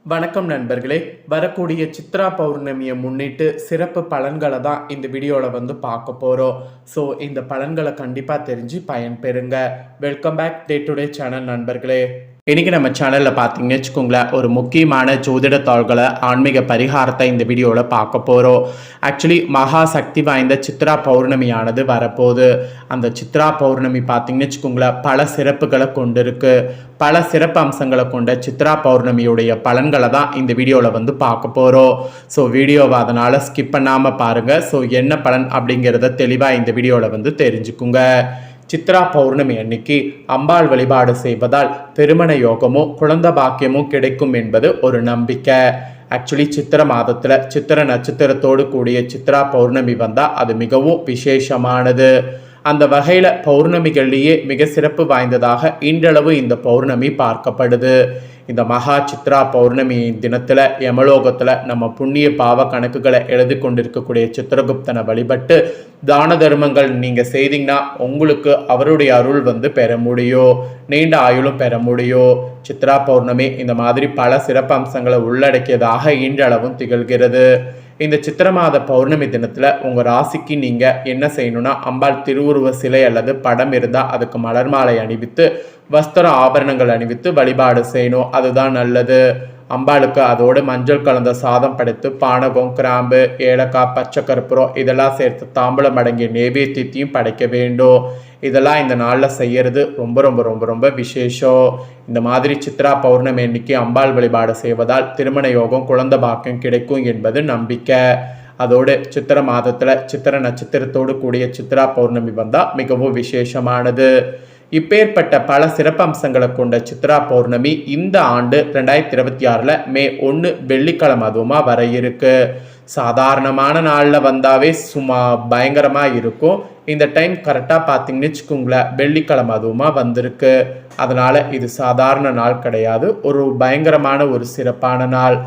வணக்கம் நண்பர்களே. வரக்கூடிய சித்ரா பௌர்ணமியை முன்னிட்டு சிறப்பு பலன்களை தான் இந்த வீடியோவில் பார்க்க போகிறோம். ஸோ இந்த பலன்களை கண்டிப்பாக தெரிஞ்சு பயன்பெறுங்க. Welcome back day to day channel நண்பர்களே. இன்றைக்கி நம்ம சேனலில் பார்த்தீங்கன்னு வச்சுக்கோங்களேன், ஒரு முக்கியமான ஜோதிட தாள்களை ஆன்மீக பரிகாரத்தை இந்த வீடியோவில் பார்க்க போகிறோம். ஆக்சுவலி மகா சக்தி வாய்ந்த சித்ரா பௌர்ணமியானது வரப்போகுது. அந்த சித்ரா பௌர்ணமி பார்த்தீங்கன்னு வச்சுக்கோங்களேன், பல சிறப்புகளை கொண்டு இருக்கு. பல சிறப்பு அம்சங்களை கொண்ட சித்ரா பௌர்ணமியுடைய பலன்களை தான் இந்த வீடியோவில் பார்க்க போகிறோம். ஸோ வீடியோவை அதனால் ஸ்கிப் பண்ணாமல் பாருங்கள். ஸோ என்ன பலன் அப்படிங்கிறத தெளிவாக இந்த வீடியோவில் தெரிஞ்சுக்குங்க. சித்ரா பௌர்ணமி அன்னைக்கு அம்பாள் வழிபாடு செய்வதால் திருமண யோகமோ குழந்தை பாக்கியமோ கிடைக்கும் என்பது ஒரு நம்பிக்கை. ஆக்சுவலி சித்திர மாதத்தில் சித்திர நட்சத்திரத்தோடு கூடிய சித்ரா பௌர்ணமி வந்தால் அது மிகவும் விசேஷமானது. அந்த வகையில் பௌர்ணமிகள்லேயே மிக சிறப்பு வாய்ந்ததாக இன்றளவு இந்த பௌர்ணமி பார்க்கப்படுது. இந்த மகா சித்ரா பௌர்ணமி தினத்தில் யமலோகத்தில் நம்ம புண்ணிய பாவ கணக்குகளை எழுதி கொண்டிருக்கக்கூடிய சித்திரகுப்தனை வழிபட்டு தான தர்மங்கள் நீங்கள் செய்தீங்கன்னா உங்களுக்கு அவருடைய அருள் பெற முடியும், நீண்ட ஆயுளும் பெற முடியும். சித்ரா பௌர்ணமி இந்த மாதிரி பல சிறப்பு அம்சங்களை உள்ளடக்கியதாக இன்றளவும் திகழ்கிறது. இந்த சித்திர மாத பௌர்ணமி தினத்தில் உங்கள் ராசிக்கு நீங்கள் என்ன செய்யணும்னா, அம்பாள் திருவுருவ சிலை அல்லது படம் இருந்தால் அதுக்கு மலர் மாலை அணிவித்து வஸ்திர ஆபரணங்கள் அணிவித்து வழிபாடு செய்யணும். அதுதான் நல்லது. அம்பாளுக்கு அதோடு மஞ்சள் கலந்த சாதம் படைத்து பானகம், கிராம்பு, ஏலக்காய், பச்சை கற்பூரம் இதெல்லாம் சேர்த்து தாம்பூலம் அடங்கிய நைவேத்தியத்தையும் படைக்க வேண்டும். இதெல்லாம் இந்த நாளில் செய்யறது ரொம்ப ரொம்ப ரொம்ப ரொம்ப விசேஷம். இந்த மாதிரி சித்ரா பௌர்ணமி அன்னைக்கு அம்பாள் வழிபாடு செய்வதால் திருமண யோகம் குழந்தை பாக்கியம் கிடைக்கும் என்பது நம்பிக்கை. அதோடு சித்திர மாதத்தில் சித்திர நட்சத்திரத்தோடு கூடிய சித்ரா பௌர்ணமி வந்தால் மிகவும் விசேஷமானது. இப்பேற்பட்ட பல சிறப்பு அம்சங்களை கொண்ட சித்ரா பௌர்ணமி இந்த ஆண்டு 2026 மே 1 வெள்ளிக்கிழமை அதுவுமா வர இருக்கு. சாதாரணமான நாளில் வந்தாவே சும்மா பயங்கரமாக இருக்கும். இந்த டைம் கரெக்டாக பார்த்தீங்கன்னு வச்சுக்கோங்களேன், வெள்ளிக்கிழமை அதுவுமா வந்திருக்கு. அதனால் இது சாதாரண நாள் கிடையாது, ஒரு பயங்கரமான ஒரு சிறப்பான நாள்.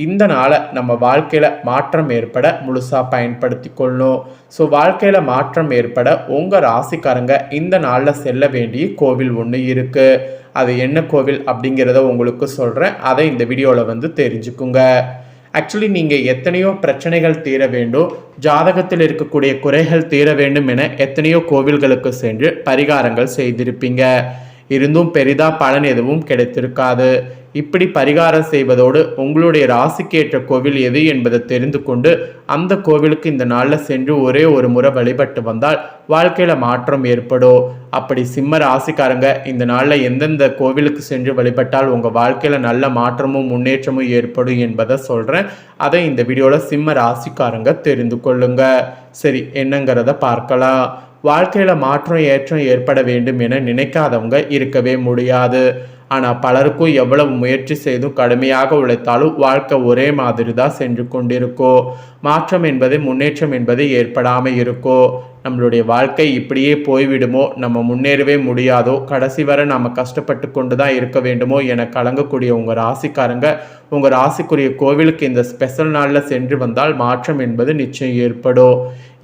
இந்த நாளை நம்ம வாழ்க்கையில் மாற்றம் ஏற்பட முழுசாக பயன்படுத்தி கொள்ளணும். ஸோ வாழ்க்கையில் மாற்றம் ஏற்பட உங்கள் ராசிக்காரங்க இந்த நாளில் செல்ல வேண்டிய கோவில் ஒன்று இருக்குது. அது என்ன கோவில் அப்படிங்கிறத உங்களுக்கு சொல்கிறேன். அதை இந்த வீடியோவில் தெரிஞ்சுக்குங்க. ஆக்சுவலி நீங்கள் எத்தனையோ பிரச்சனைகள் தீர வேண்டும், ஜாதகத்தில் இருக்கக்கூடிய குறைகள் தீர வேண்டும் என எத்தனையோ கோவில்களுக்கு சென்று பரிகாரங்கள் செய்திருப்பீங்க. இருந்தும் பெரிதாக பலன் எதுவும் கிடைத்திருக்காது. இப்படி பரிகாரம் செய்வதோடு உங்களுடைய ராசிக்கேற்ற கோவில் எது என்பதை தெரிந்து கொண்டு அந்த கோவிலுக்கு இந்த நாளில் சென்று ஒரே ஒரு முறை வழிபட்டு வந்தால் வாழ்க்கையில் மாற்றம் ஏற்படும். அப்படி சிம்ம ராசிக்காரங்க இந்த நாளில் எந்தெந்த கோவிலுக்கு சென்று வழிபட்டால் உங்கள் வாழ்க்கையில் நல்ல மாற்றமும் முன்னேற்றமும் ஏற்படும் என்பதை சொல்கிறேன். அதை இந்த வீடியோவில் சிம்ம ராசிக்காரங்க தெரிந்து கொள்ளுங்க. சரி, என்னங்கிறத பார்க்கலாம். வாழ்க்கையில் மாற்றம் ஏற்றம் ஏற்பட வேண்டும் என நினைக்காதவங்க இருக்கவே முடியாது. ஆனால் பலருக்கும் எவ்வளவு முயற்சி செய்தும் கடுமையாக உழைத்தாலும் வாழ்க்கை ஒரே மாதிரி தான் சென்று கொண்டிருக்கோ. மாற்றம் என்பது முன்னேற்றம் என்பது ஏற்படாமல் இருக்கோ. நம்மளுடைய வாழ்க்கை இப்படியே போய்விடுமோ, நம்ம முன்னேறவே முடியாதோ, கடைசி வரை நம்ம கஷ்டப்பட்டு கொண்டு தான் இருக்க வேண்டுமோ என கலங்கக்கூடிய உங்கள் ராசிக்காரங்க உங்கள் ராசிக்குரிய கோவிலுக்கு இந்த ஸ்பெஷல் நாளில் சென்று வந்தால் மாற்றம் என்பது நிச்சயம் ஏற்படும்.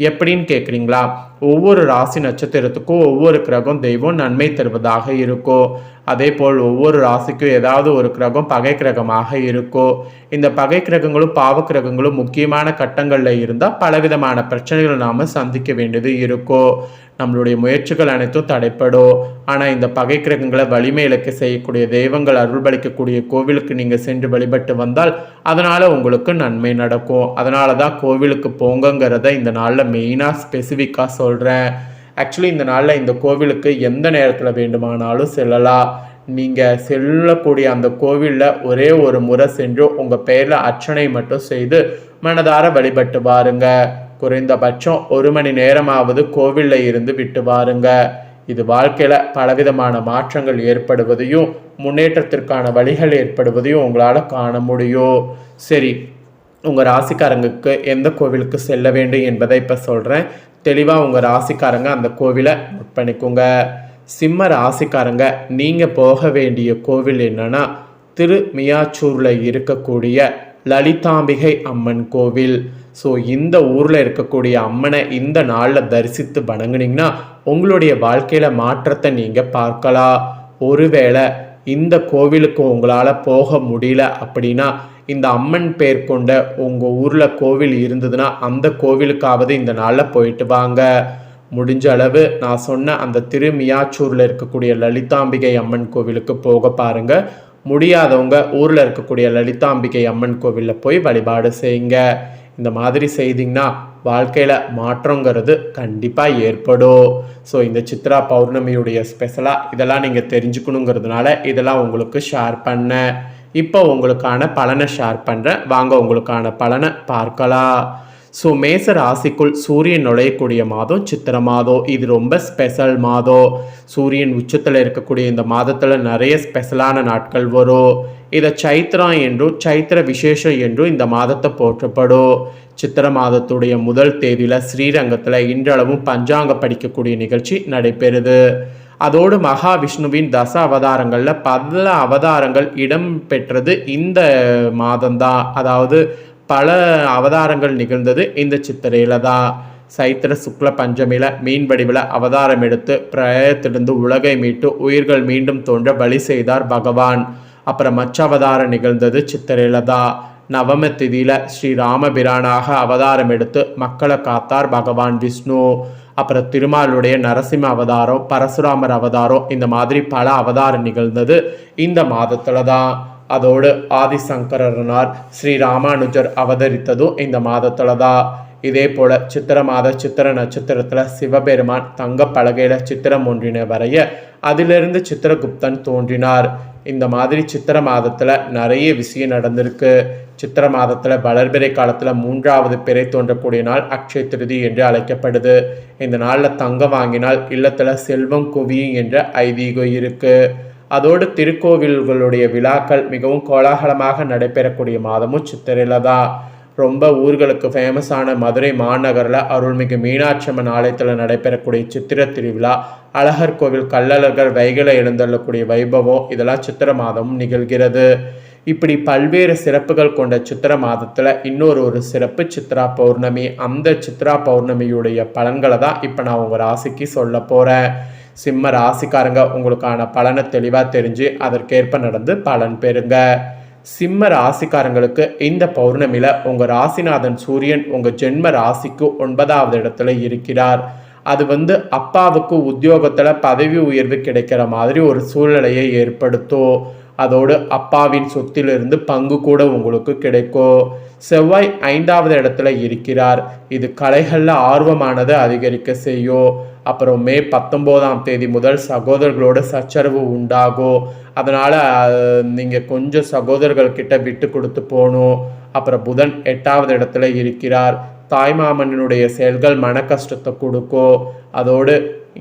எப்படின்னு கேட்குறீங்களா? ஒவ்வொரு ராசி நட்சத்திரத்துக்கும் ஒவ்வொரு கிரகம் தெய்வம் நன்மை தருவதாக இருக்கும். அதே போல் ஒவ்வொரு ராசிக்கும் ஏதாவது ஒரு கிரகம் பகை கிரகமாக இருக்கும். இந்த பகை கிரகங்களும் பாவ கிரகங்களும் முக்கியமான கட்டங்களில் இருந்தால் பலவிதமான பிரச்சனைகளை நாம் சந்திக்க வேண்டியது இருக்கும். நம்மளுடைய முயற்சிகள் அனைத்தும் தடைப்படும். ஆனால் இந்த பகை கிரகங்களை வலிமை இழக்க செய்யக்கூடிய தெய்வங்கள் அருள்பளிக்கக்கூடிய கோவிலுக்கு நீங்கள் சென்று வழிபட்டு வந்தால் அதனால் உங்களுக்கு நன்மை நடக்கும். அதனால தான் கோவிலுக்கு போங்கங்கிறத இந்த நாளில் மெயினாக ஸ்பெசிஃபிக்காக சொல்கிறேன். ஆக்சுவலி இந்த நாளில் இந்த கோவிலுக்கு எந்த நேரத்தில் வேண்டுமானாலும் செல்லலாம். நீங்கள் செல்லக்கூடிய அந்த கோவிலில் ஒரே ஒரு முறை சென்று உங்கள் பெயரில் அர்ச்சனை மட்டும் செய்து மனதார வழிபட்டு வாருங்க. குறைந்தபட்சம் 1 மணி நேரமாவது கோவிலில் இருந்து விட்டு வாருங்க. இது வாழ்க்கையில் பலவிதமான மாற்றங்கள் ஏற்படுவதையும் முன்னேற்றத்திற்கான வழிகள் ஏற்படுவதையும் உங்களால் காண முடியும். சரி, உங்கள் ராசிக்காரங்களுக்கு எந்த கோவிலுக்கு செல்ல வேண்டும் என்பதை இப்போ சொல்கிறேன். தெளிவாக உங்கள் ராசிக்காரங்க அந்த கோவிலை நோட் பண்ணிக்கோங்க. சிம்ம ராசிக்காரங்க நீங்கள் போக வேண்டிய கோவில் என்னன்னா, திருமியாச்சூரில் இருக்கக்கூடிய லலிதாம்பிகை அம்மன் கோவில். ஸோ இந்த ஊரில் இருக்கக்கூடிய அம்மனை இந்த நாளில் தரிசித்து வணங்குனீங்கன்னா உங்களுடைய வாழ்க்கையில் மாற்றத்தை நீங்கள் பார்க்கலாம். ஒருவேளை இந்த கோவிலுக்கு உங்களால் போக முடியல அப்படின்னா இந்த அம்மன் பேர் கொண்ட உங்கள் ஊரில் கோவில் இருந்ததுன்னா அந்த கோவிலுக்காவது இந்த நாளில் போயிட்டு வாங்க. முடிஞ்ச அளவு நான் சொன்ன அந்த திருமியாச்சூரில் இருக்கக்கூடிய லலிதாம்பிகை அம்மன் கோவிலுக்கு போக பாருங்க. முடியாதவங்க ஊரில் இருக்கக்கூடிய லலிதாம்பிகை அம்மன் கோவிலில் போய் வழிபாடு செய்யுங்க. இந்த மாதிரி செய்திங்கன்னா வாழ்க்கையில் மாற்றங்கிறது கண்டிப்பாக ஏற்படும். ஸோ இந்த சித்ரா பௌர்ணமியுடைய ஸ்பெஷலாக இதெல்லாம் நீங்கள் தெரிஞ்சுக்கணுங்கிறதுனால இதெல்லாம் உங்களுக்கு ஷேர் பண்ணேன். இப்போ உங்களுக்கான பலனை ஷேர் பண்ணுறேன், வாங்க உங்களுக்கான பலனை பார்க்கலாம். ஸோ மேச ராசிக்குள் சூரியன் நுழையக்கூடிய மாதம் சித்திரை மாதம். இது ரொம்ப ஸ்பெஷல் மாதம். சூரியன் உச்சத்தில் இருக்கக்கூடிய இந்த மாதத்தில் நிறைய ஸ்பெஷலான நாட்கள் வரும். இதை சைத்திரம் என்றும் சைத்திர விசேஷம் என்றும் இந்த மாதத்தை போற்றப்படும். சித்திரை மாதத்துடைய முதல் தேதியில் ஸ்ரீரங்கத்தில் இன்றளவும் பஞ்சாங்க படிக்கக்கூடிய நிகழ்ச்சி நடைபெறுது. அதோடு மகாவிஷ்ணுவின் தச அவதாரங்களில் பல அவதாரங்கள் இடம் பெற்றது இந்த மாதம்தான். அதாவது பல அவதாரங்கள் நிகழ்ந்தது இந்த சித்திரையில தான். சைத்திர சுக்ல பஞ்சமியில் மீன் வடிவில் அவதாரம் எடுத்து பிரயத்திலிருந்து உலகை மீட்டு உயிர்கள் மீண்டும் தோன்ற பலி செய்தார் பகவான். அப்புறம் மச்ச அவதாரம் நிகழ்ந்தது சித்திரையில தான். நவம திதியில் ஸ்ரீ ராமபிரானாக அவதாரம் எடுத்து மக்களை காத்தார் பகவான் விஷ்ணு. அப்புறம் திருமாலுடைய நரசிம்ம அவதாரம், பரசுராமர் அவதாரம், இந்த மாதிரி பல அவதாரம் நிகழ்ந்தது இந்த மாதத்துல தான். அதோடு ஆதிசங்கரனார் ஸ்ரீ ராமானுஜர் அவதரித்ததும் இந்த மாதத்துல தான். இதே போல சித்திர மாத சித்திர நட்சத்திரத்தில் சிவபெருமான் தங்க பலகையில் சித்திரம் ஒன்றின வரைய அதிலிருந்து சித்திரகுப்தன் தோன்றினார். இந்த மாதிரி சித்திர மாதத்தில் நிறைய விஷயம் நடந்திருக்கு. சித்திர மாதத்தில் வளர்பிறை காலத்தில் 3வது பிறை தோன்றக்கூடிய நாள் அக்ஷய திருதி என்று அழைக்கப்படுது. இந்த நாளில் தங்கம் வாங்கினால் இல்லத்தில் செல்வம் குவியும் என்ற ஐதீகம் இருக்கு. அதோடு திருக்கோவில்களுடைய விழாக்கள் மிகவும் கோலாகலமாக நடைபெறக்கூடிய மாதமும் சித்திரையில தான். ரொம்ப ஊர்களுக்கு ஃபேமஸான மதுரை மாநகரில் அருள்மிகு மீனாட்சி அம்மன் ஆலயத்தில் நடைபெறக்கூடிய சித்திர திருவிழா, அழகர் கோவில் கள்ளழகர் வைகளை எழுந்தள்ளக்கூடிய வைபவம், இதெல்லாம் சித்திர மாதமும் நிகழ்கிறது. இப்படி பல்வேறு சிறப்புகள் கொண்ட சித்திர மாதத்தில் இன்னொரு சிறப்பு சித்ரா பௌர்ணமி. அந்த சித்ரா பௌர்ணமியுடைய பலன்களை தான் இப்போ நான் உங்கள் ராசிக்கு சொல்ல போகிறேன். சிம்ம ராசிக்காரங்க உங்களுக்கான பலனை தெளிவாக தெரிஞ்சு அதற்கேற்ப நடந்து பலன் பெறுங்க. சிம்ம ராசிக்காரங்களுக்கு இந்த பௌர்ணமியில் உங்கள் ராசிநாதன் சூரியன் உங்கள் ஜென்ம ராசிக்கு 9வது இடத்துல இருக்கிறார். அது அப்பாவுக்கு உத்தியோகத்தில் பதவி உயர்வு கிடைக்கிற மாதிரி ஒரு சூழ்நிலையை ஏற்படுத்தும். அதோடு அப்பாவின் சொத்திலிருந்து பங்கு கூட உங்களுக்கு கிடைக்கும். செவ்வாய் 5வது இடத்துல இருக்கிறார். இது கலைகளில் ஆர்வமானது அதிகரிக்க செய்யும். அப்புறம் மே 19ஆம் தேதி முதல் சகோதரர்களோட சச்சரவு உண்டாகும். அதனால் நீங்கள் கொஞ்சம் சகோதரர்கள்கிட்ட விட்டு கொடுத்து போகணும். அப்புறம் புதன் 8வது இடத்துல இருக்கிறார். தாய்மாமனுடைய செயல்கள் மன கஷ்டத்தை கொடுக்கும். அதோடு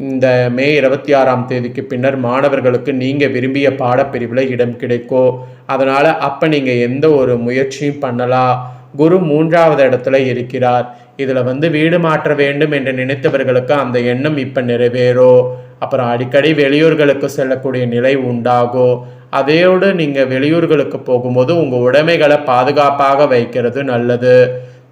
இந்த மே 26ஆம் தேதிக்கு பின்னர் மாணவர்களுக்கு நீங்கள் விரும்பிய பாடப்பிரிவில் இடம் கிடைக்கும். அதனால் அப்போ நீங்கள் எந்த ஒரு முயற்சியும் பண்ணலாம். குரு 3வது இடத்துல இருக்கிறார். இதில் வீடு மாற்ற வேண்டும் என்று நினைத்தவர்களுக்கு அந்த எண்ணம் இப்போ நிறைவேறும். அப்புறம் அடிக்கடி வெளியூர்களுக்கு செல்லக்கூடிய நிலை உண்டாகும். அதையோடு நீங்கள் வெளியூர்களுக்கு போகும்போது உங்கள் உடைமைகளை பாதுகாப்பாக வைக்கிறது நல்லது.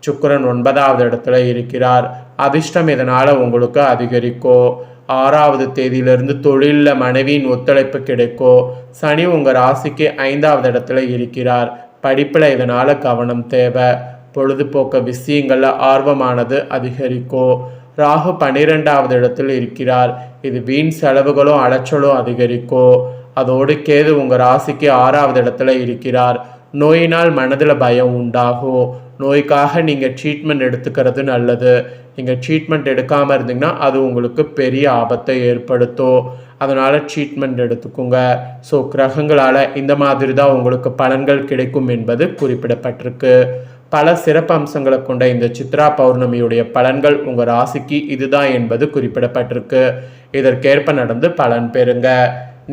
சுக்கிரன் 9வது இடத்துல இருக்கிறார். அதிர்ஷ்டம் இதனால் உங்களுக்கு அதிகரிக்கும். 6வது தேதியிலிருந்து தொழிலில் மனைவியின் ஒத்துழைப்பு கிடைக்கும். சனி உங்கள் ராசிக்கு 5வது இடத்துல இருக்கிறார். படிப்பில் இதனால் கவனம் தேவை. பொழுதுபோக்க விஷயங்களில் ஆர்வமானது அதிகரிக்கும். ராகு 12வது இடத்தில் இருக்கிறார். இது வீண் செலவுகளும் அலைச்சலும் அதிகரிக்கும். அதோடு கேது உங்கள் ராசிக்கு 6வது இடத்துல இருக்கிறார். நோயினால் மனதில் பயம் உண்டாகும். நோய்க்காக நீங்கள் ட்ரீட்மெண்ட் எடுத்துக்கிறது நல்லது. நீங்கள் ட்ரீட்மெண்ட் எடுக்காமல் இருந்தீங்கன்னா அது உங்களுக்கு பெரிய ஆபத்தை ஏற்படுத்தும். அதனால் ட்ரீட்மெண்ட் எடுத்துக்கோங்க. ஸோ கிரகங்களால் இந்த மாதிரி தான் உங்களுக்கு பலன்கள் கிடைக்கும் என்பது குறிப்பிடப்பட்டிருக்கு. பல சிறப்பு அம்சங்களை கொண்ட இந்த சித்ரா பௌர்ணமியுடைய பலன்கள் உங்கள் ராசிக்கு இதுதான் என்பது குறிப்பிடப்பட்டிருக்கு. இதற்கேற்ப நடந்து பலன் பெறுங்க.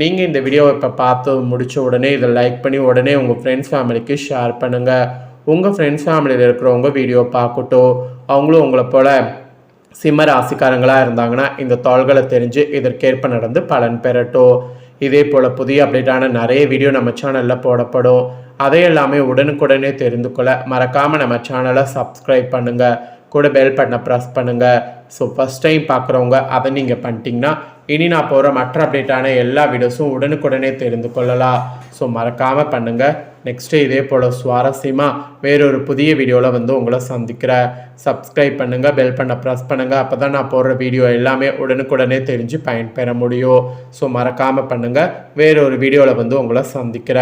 நீங்கள் இந்த வீடியோவை இப்போ பார்த்து முடித்த உடனே இதை லைக் பண்ணி உடனே உங்கள் ஃப்ரெண்ட்ஸ் ஃபேமிலிக்கு ஷேர் பண்ணுங்கள். உங்கள் ஃப்ரெண்ட்ஸ் ஃபேமிலியில் இருக்கிறவங்க வீடியோ பார்க்கட்டும். அவங்களும் உங்களை போல் சிம்ம ராசிக்காரங்களாக இருந்தாங்கன்னா இந்த தாள்களை தெரிஞ்சு இதற்கேற்ப நடந்து பலன் பெறட்டும். இதே போல் புதிய அப்டேட்டான நிறைய வீடியோ நம்ம சேனலில் போடப்படும். அதையெல்லாமே உடனுக்குடனே தெரிந்து கொள்ள மறக்காமல் நம்ம சேனலை சப்ஸ்கிரைப் பண்ணுங்கள். கூட பெல் பட்டனை ப்ரெஸ் பண்ணுங்கள். ஸோ ஃபஸ்ட் டைம் பார்க்குறவங்க அதை நீங்கள் பண்ணிட்டீங்கன்னா இனி நான் போகிற மற்ற அப்டேட்டான எல்லா வீடியோஸும் உடனுக்குடனே தெரிந்து கொள்ளலாம். ஸோ மறக்காமல் பண்ணுங்கள். நெக்ஸ்ட்டு இதே போல் சுவாரஸ்யமாக வேறொரு புதிய வீடியோவில் வந்து உங்களை சந்திக்கிறேன். சப்ஸ்கிரைப் பண்ணுங்கள், பெல் பண்ண ப்ரெஸ் பண்ணுங்கள். அப்போ தான் நான் போடுற வீடியோ எல்லாமே உடனுக்குடனே தெரிஞ்சு பயன்பெற முடியும். ஸோ மறக்காமல் பண்ணுங்கள். வேறொரு வீடியோவில் வந்து உங்களை சந்திக்கிறேன்.